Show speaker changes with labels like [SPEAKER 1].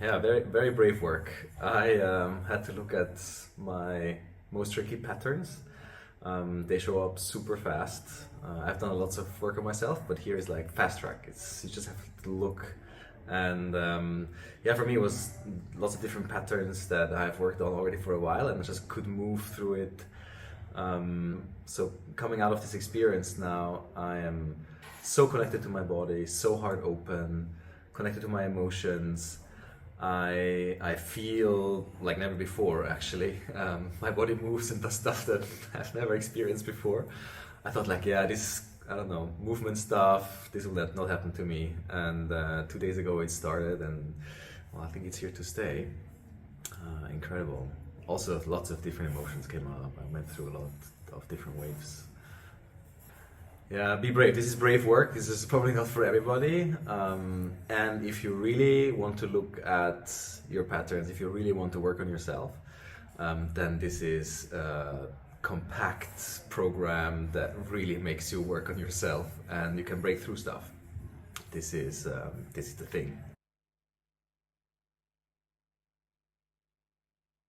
[SPEAKER 1] Yeah, very brave work. I had to look at my most tricky patterns. They show up super fast. I've done lots of work on myself, but here is like fast track. It's you just have to look, and yeah, for me it was lots of different patterns that I've worked on already for a while, and I just could move through it. So coming out of this experience now, I am so connected to my body, so heart open, connected to my emotions. I feel like never before actually. My body moves and does stuff that I've never experienced before. I thought like, yeah, this, I don't know, movement stuff, this will not happen to me. And 2 days ago it started, and well, I think it's here to stay. Incredible. Also lots of different emotions came up. I went through a lot of different waves. Yeah, be brave. This is brave work. This is probably not for everybody. And if you really want to look at your patterns, if you really want to work on yourself, then this is a compact program that really makes you work on yourself, and you can break through stuff. This is the thing.